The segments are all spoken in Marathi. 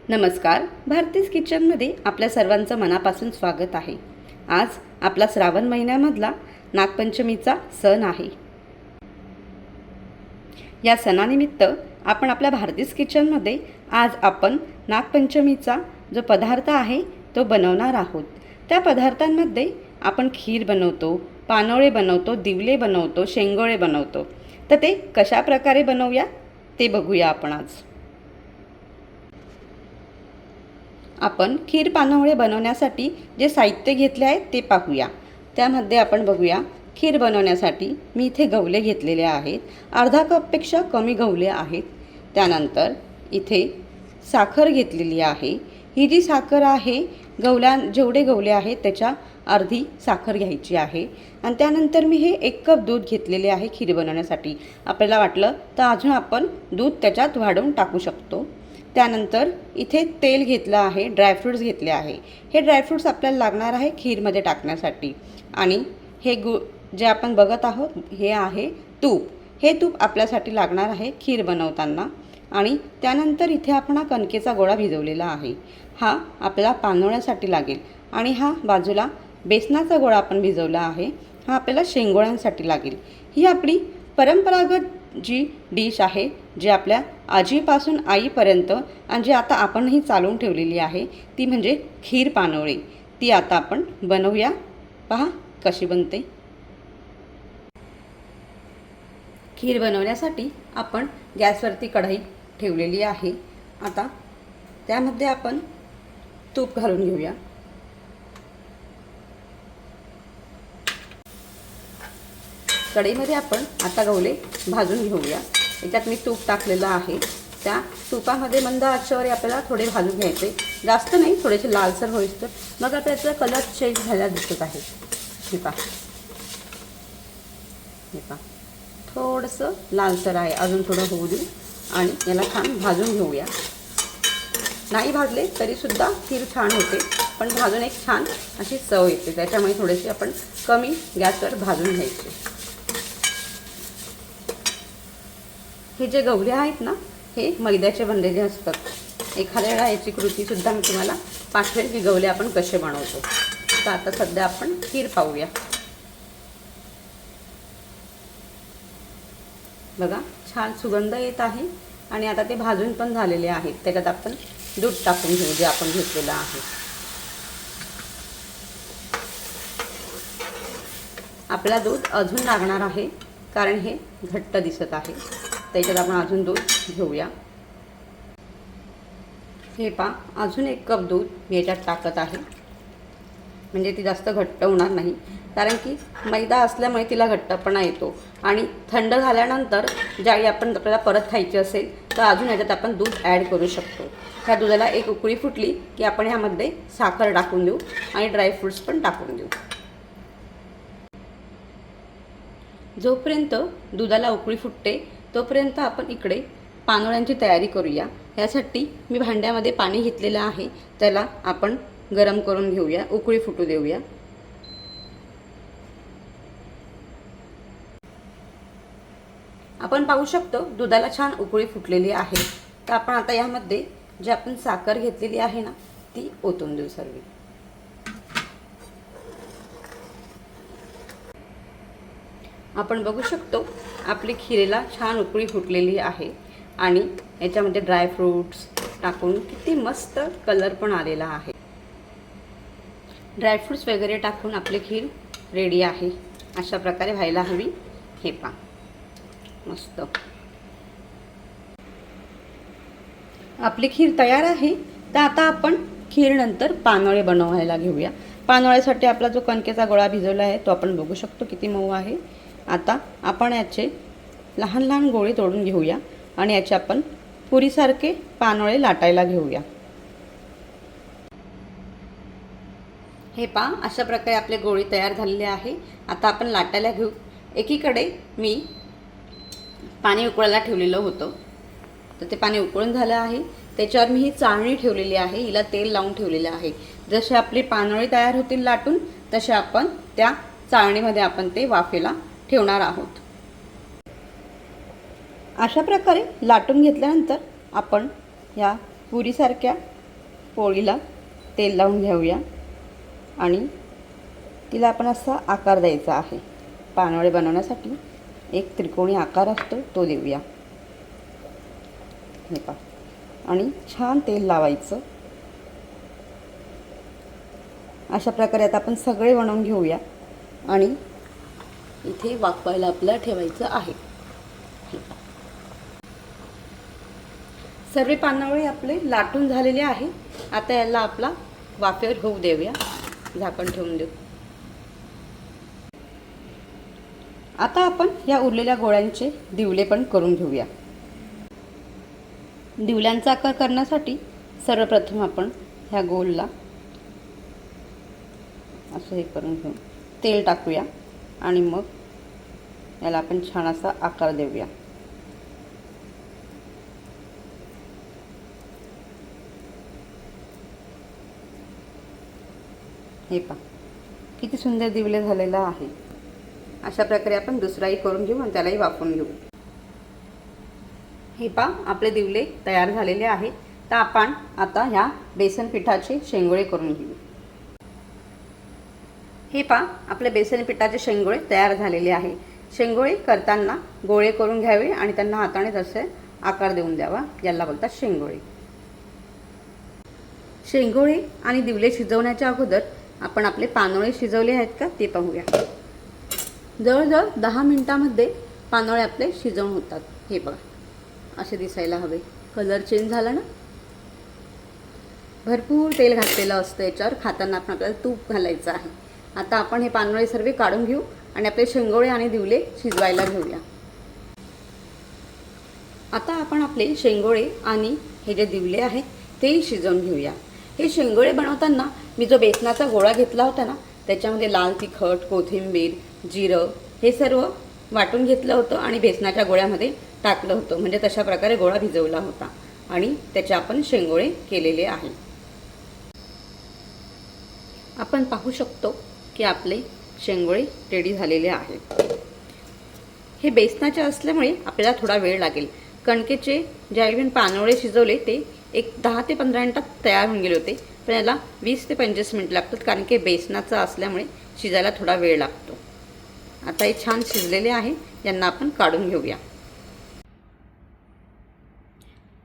नमस्कार. भारतीज किचनमध्ये आपल्या सर्वांचं मनापासून स्वागत आहे. आज आपला श्रावण महिन्यामधला नागपंचमीचा सण आहे. या सणानिमित्त आपण आपल्या भारतीज किचनमध्ये आज आपण नागपंचमीचा जो पदार्थ आहे तो बनवणार आहोत. त्या पदार्थांमध्ये आपण खीर बनवतो, पानोळे बनवतो, दिवले बनवतो, शेंगोळे बनवतो. तर ते कशा प्रकारे बनवूया ते बघूया आपण आज. आपण खीर पानोळे बनवण्यासाठी जे साहित्य घेतले आहे ते पाहूया. त्यामध्ये आपण बघूया खीर बनवण्यासाठी मी इथे गवले घेतलेले आहेत. अर्धा कपपेक्षा कमी गवले आहेत. त्यानंतर इथे साखर घेतलेली आहे. ही जी साखर आहे जेवढे गवले आहेत त्याच्या अर्धी साखर घ्यायची आहे. आणि त्यानंतर मी हे 1 कप दूध घेतलेले आहे खीर बनवण्यासाठी. आपल्याला वाटलं तर अजून आपण दूध त्याच्यात वाढवून टाकू शकतो. त्यानंतर इथे तेल घेतलं आहे, ड्रायफ्रूट्स घेतले आहे. हे ड्रायफ्रूट्स आपल्याला लागणार आहे खीरमध्ये टाकण्यासाठी. आणि हे जे आपण बघत आहोत हे आहे तूप. हे तूप आपल्यासाठी लागणार आहे खीर बनवताना. आणि त्यानंतर इथे आपण हा कणकेचा गोळा भिजवलेला आहे. हा आपल्याला पानोळ्यासाठी लागेल. आणि हा बाजूला बेसनाचा गोळा आपण भिजवला आहे. हा आपल्याला शेंगोळ्यांसाठी लागेल. ही आपली परंपरागत जी डिश आहे, जी आपल्या आजीपासून आईपर्यंत आणि जी आता आपणही चालवून ठेवलेली आहे ती म्हणजे खीर पानोळे. ती आता आपण बनवूया. पहा कशी बनते. खीर बनवण्यासाठी आपण गॅसवरती कढई ठेवलेली आहे. आता त्यामध्ये आपण तूप घालून घेऊया. कढईमध्ये आपण आता गवले भाजून घेऊया. याच्यात मी तूप टाकलेलं आहे. त्या तुपामध्ये मंद आचेवर आपल्याला थोडे भाजून घ्यायचे. जास्त नाही, थोडेसे लालसर होईस तर मग आता याचा कलर चेंज झाला दिसत आहे. हे पहा थोडंसं लालसर आहे. अजून थोडं होऊ देऊ आणि याला छान भाजून घेऊया. नाही भाजले तरीसुद्धा खीर छान होते, पण भाजून एक छान अशी चव येते. त्याच्यामुळे थोडेसे आपण कमी गॅसवर भाजून घ्यायचे. हे जे गवले आहेत ना हे मैद्याचे बनलेले असतात. एखाद्या वेळा याची कृतीसुद्धा मी तुम्हाला पाठवेल की गवले आपण कसे बनवतो. तर आता सध्या आपण खीर पाहूया. बघा छान सुगंध येत आहे आणि आता ते भाजून पण झालेले आहेत. त्याच्यात आपण दूध टाकून घेऊ जे आपण घेतलेलं आहे. आपल्याला दूध अजून लागणार आहे कारण हे घट्ट दिसत आहे. त्याच्यात आपण अजून दूध घेऊया. हे पहा अजून 1 कप दूध मी याच्यात टाकत आहे. म्हणजे ती जास्त घट्ट होणार नाही कारण की मैदा असल्यामुळे तिला घट्टपणा येतो. आणि थंड झाल्यानंतर ज्यावेळी आपल्याला परत खायची असेल तर अजून याच्यात आपण दूध ॲड करू शकतो. ह्या दुधाला एक उकळी फुटली की आपण ह्यामध्ये साखर टाकून देऊ आणि ड्रायफ्रूट्स पण टाकून देऊ. जोपर्यंत दुधाला उकळी फुटते तोपर्यंत आपण इकडे पानोळ्यांची तयारी करूया. यासाठी मी भांड्यामध्ये पाणी घेतलेलं आहे. त्याला आपण गरम करून घेऊया, उकळी फुटू देऊया. आपण पाहू शकतो दुधाला छान उकळी फुटलेली आहे. तर आपण आता यामध्ये जी आपण साखर घेतलेली आहे ना ती ओतून देऊ सर्व. आपण बघू शकतो आपली खीरेला छान उकळी फुटलेली आहे आणि याच्यामध्ये ड्रायफ्रूट्स टाकून किती मस्त कलर पण आलेला आहे. ड्रायफ्रूट्स वगैरे टाकून आपली खीर रेडी आहे. अशा प्रकारे व्हायला हवी. हे पहा मस्त आपली खीर तयार आहे. तर आता आपण खीर नंतर पानोळे बनवायला घेऊया. पानोळ्यासाठी आपला जो कणकेचा गोळा भिजवला आहे तो आपण बघू शकतो किती मऊ आहे. आता आपण याचे लहान लहान गोळे तोडून घेऊया आणि याचे आपण पुरीसारखे पानोळे लाटायला घेऊया. हे पहा अशा प्रकारे आपले गोळे तयार झालेले आहे. आता आपण लाटायला घेऊ. एकीकडे मी पाणी उकळायला ठेवलेलं होतं तर ते पाणी उकळून झालं आहे. त्याच्यावर मी ही चाळणी ठेवलेली आहे. हिला तेल लावून ठेवलेलं आहे. जसे आपले पानोळे तयार होतील लाटून तसे आपण त्या चाळणीमध्ये आपण ते वाफेला ठेवणार आहोत. अशा प्रकारे लाटून घेतल्यानंतर आपण या पुरीसारख्या पोळीला तेल लावून घेऊया आणि तिला आपण असा आकार द्यायचा आहे. पानवळे बनवण्यासाठी एक त्रिकोणी आकार असतो तो देऊया. हे पहा, आणि छान तेल लावायचं. अशा प्रकारे आता आपण सगळे बनवून घेऊया आणि इथे वाफवायला आपल्याला ठेवायचं आहे. सर्व पानवळे आपले लाटून झालेले आहे. आता याला आपला वाफेवर होऊ देऊया. झाकण ठेवून देऊ. आता आपण या उरलेल्या गोळ्यांचे दिवले पण करून घेऊया. दिवल्यांचा आकार करण्यासाठी सर्वप्रथम आपण ह्या गोलला असं हे करून घेऊ, तेल टाकूया आणि मग याला आपण छान असा आकार देऊया. हे पहा, किती सुंदर दिवले झालेला आहे. अशा प्रकारे आपण दुसराही करून घेऊ आणि त्यालाही वाफवून घेऊ. हे पहा, आपले दिवले तयार झालेले आहेत. तर आपण आता ह्या बेसन पिठाचे शेंगोळे करून घेऊ. हे पहा, आपले बेसन पिठाचे शेंगोळे तयार झालेले आहे. शेंगोळे करताना गोळे करून घ्यावे आणि त्यांना हाताने तसे आकार देऊन द्यावा, याला बोलतात शेंगोळे. शेंगोळे आणि दिवले शिजवण्याच्या अगोदर आपण आपले पानोळे शिजवले आहेत का ते पाहूया. जवळजवळ 10 मिनिटांमध्ये पानोळे आपले शिजवून होतात. हे बघा, असे दिसायला हवे. कलर चेंज झाला ना. भरपूर तेल घातलेलं असतं याच्यावर. खाताना आपण आपल्याला तूप घालायचं आहे. आता आपण हे पानोळे सर्व काढून घेऊ आणि आपले शेंगोळे आणि दिवले शिजवायला घेऊया. आता आपण आपले शेंगोळे आणि हे जे दिवले आहेत तेही शिजवून घेऊया. हे शेंगोळे बनवताना मी जो बेसनाचा गोळा घेतला होता ना, त्याच्यामध्ये लाल तिखट, कोथिंबीर, जिरं हे सर्व वाटून घेतलं होतं आणि बेसनाच्या गोळ्यामध्ये टाकलं होतं. म्हणजे तशा प्रकारे गोळा भिजवला होता आणि त्याचे आपण शेंगोळे केलेले आहे. आपण पाहू शकतो की आपले शेंगोळे रेडी झालेले आहेत. हे बेसनाचे असल्यामुळे आपल्याला थोडा वेळ लागेल. कणकेचे ज्यावेळी पानोळे शिजवले ते एक 10 ते 15 मिनिटात तयार होऊन गेले होते, पण याला 20 ते 25 मिनिट लागतात, कारण की बेसनाचं असल्यामुळे शिजायला थोडा वेळ लागतो. आता हे छान शिजलेले आहे, यांना आपण काढून घेऊया.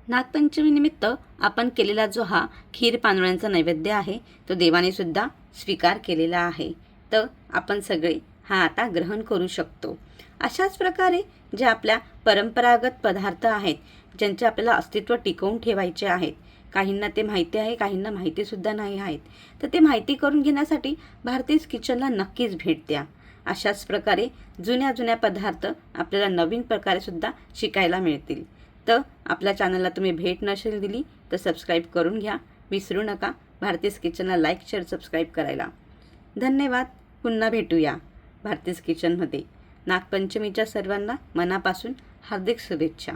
नागपंचमीनिमित्त आपण केलेला जो हा खीर पानोळ्यांचा नैवेद्य आहे तो देवाने सुद्धा स्वीकार केलेला आहे. तर आपण सगळे हा आता ग्रहण करू शकतो. अशाच प्रकारे जे आपल्या परंपरागत पदार्थ आहेत, ज्यांचे आपल्याला अस्तित्व टिकवून ठेवायचे आहेत, काहींना ते माहिती आहे, काहींना माहितीसुद्धा नाही आहेत, तर ते माहिती करून घेण्यासाठी भारतीज किचनला नक्कीच भेट द्या. अशाच प्रकारे जुन्या जुन्या पदार्थ आपल्याला नवीन प्रकारे सुद्धा शिकायला मिळतील. तर आपल्या चॅनलला तुम्ही भेट नसेल दिली तर सबस्क्राईब करून घ्या. विसरू नका भारतीज किचनला लाईक, शेअर, सबस्क्राईब करायला. धन्यवाद. पुन्हा भेटूया भारतीज किचनमध्ये. नागपंचमीच्या सर्वांना मनापासून हार्दिक शुभेच्छा.